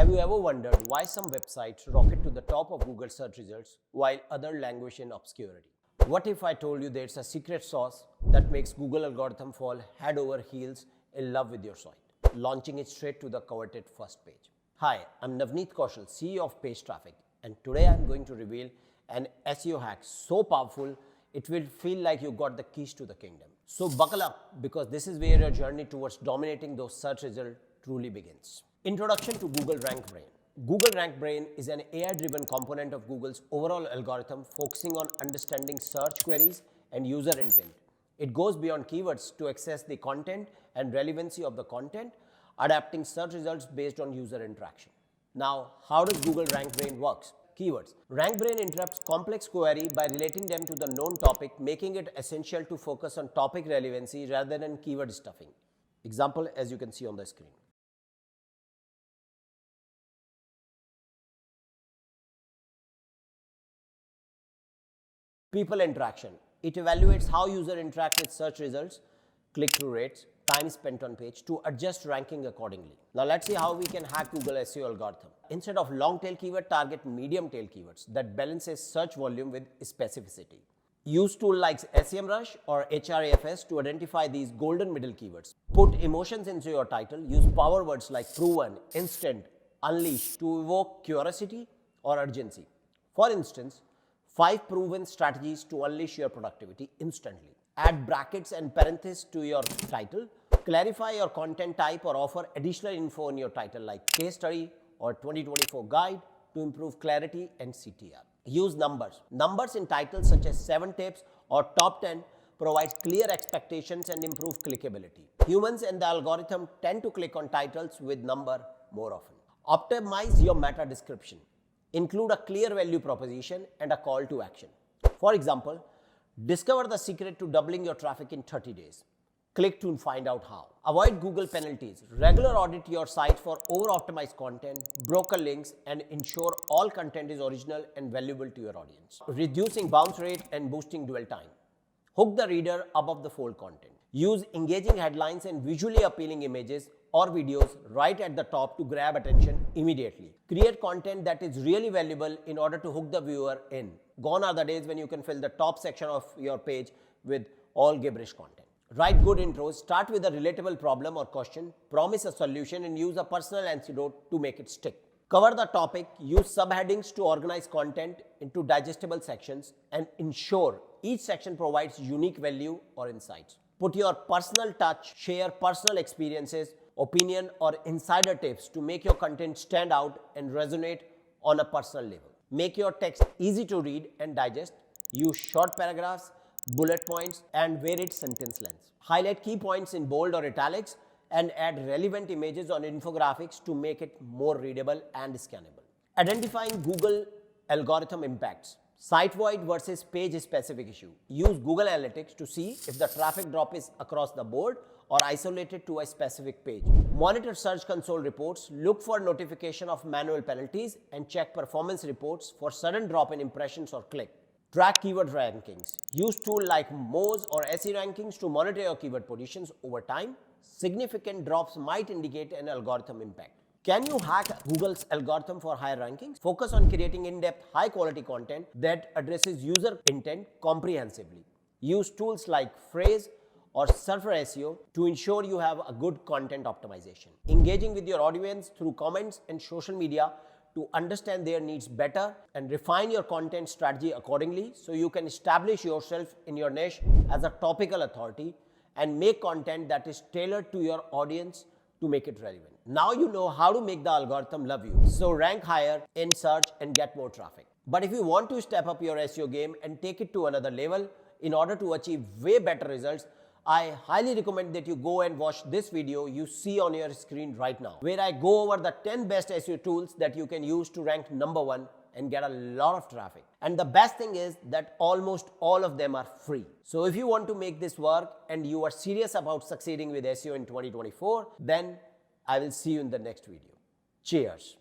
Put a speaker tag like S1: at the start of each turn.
S1: Have you ever wondered why some websites rocket to the top of Google search results while others languish in obscurity? What if I told you there's a secret sauce that makes Google algorithm fall head over heels in love with your site, launching it straight to the coveted first page? Hi, I'm Navneet Kaushal, CEO of Page Traffic, and today I'm going to reveal an SEO hack so powerful it will feel like you got the keys to the kingdom. So buckle up, because this is where your journey towards dominating those search results truly begins. Introduction to Google RankBrain. Google RankBrain is an AI-driven component of Google's overall algorithm focusing on understanding search queries and user intent. It goes beyond keywords to access the content and relevancy of the content, adapting search results based on user interaction. Now, how does Google RankBrain works? Keywords. RankBrain interrupts complex query by relating them to the known topic, making it essential to focus on topic relevancy rather than keyword stuffing. Example, as you can see on the screen. People interaction. It evaluates how user interact with search results, click-through rates, time spent on page to adjust ranking accordingly. Now let's see how we can hack Google SEO algorithm. Instead of long-tail keyword, target medium-tail keywords that balances search volume with specificity. Use tools like SEMrush or Hrefs to identify these golden middle keywords. Put emotions into your title. Use power words like proven, instant, unleash to evoke curiosity or urgency. For instance, 5 proven strategies to unleash your productivity instantly. Add brackets and parentheses to your title. Clarify your content type or offer additional info in your title like case study or 2024 guide to improve clarity and CTR. Use numbers. Numbers in titles such as 7 tips or top 10 provide clear expectations and improve clickability. Humans and the algorithm tend to click on titles with number more often. Optimize your meta description. Include a clear value proposition and a call to action. For example, discover the secret to doubling your traffic in 30 days. Click to find out how. Avoid Google penalties. Regular audit your site for over-optimized content, broken links, and ensure all content is original and valuable to your audience. Reducing bounce rate and boosting dwell time. Hook the reader above the fold content. Use engaging headlines and visually appealing images or videos right at the top to grab attention immediately. Create content that is really valuable in order to hook the viewer in. Gone are the days when you can fill the top section of your page with all gibberish content. Write good intros, start with a relatable problem or question, promise a solution, and use a personal anecdote to make it stick. Cover the topic, use subheadings to organize content into digestible sections, and ensure each section provides unique value or insights. Put your personal touch, share personal experiences, opinion, or insider tips to make your content stand out and resonate on a personal level. Make your text easy to read and digest. Use short paragraphs, bullet points, and varied sentence lengths. Highlight key points in bold or italics and add relevant images or infographics to make it more readable and scannable. Identifying Google algorithm impacts. Site-wide versus page-specific issue. Use Google Analytics to see if the traffic drop is across the board or isolated to a specific page. Monitor Search Console reports, look for notification of manual penalties, and check performance reports for sudden drop in impressions or click. Track keyword rankings. Use tools like Moz or SE rankings to monitor your keyword positions over time. Significant drops might indicate an algorithm impact. Can you hack Google's algorithm for higher rankings? Focus on creating in-depth, high-quality content that addresses user intent comprehensively. Use tools like Phrase or Surfer SEO to ensure you have a good content optimization. Engaging with your audience through comments and social media to understand their needs better and refine your content strategy accordingly so you can establish yourself in your niche as a topical authority and make content that is tailored to your audience to make it relevant. Now you know how to make the algorithm love you. So rank higher in search and get more traffic. But if you want to step up your SEO game and take it to another level in order to achieve way better results, I highly recommend that you go and watch this video you see on your screen right now, where I go over the 10 best SEO tools that you can use to rank #1 and get a lot of traffic. And the best thing is that almost all of them are free. So if you want to make this work and you are serious about succeeding with SEO in 2024, then I will see you in the next video. Cheers.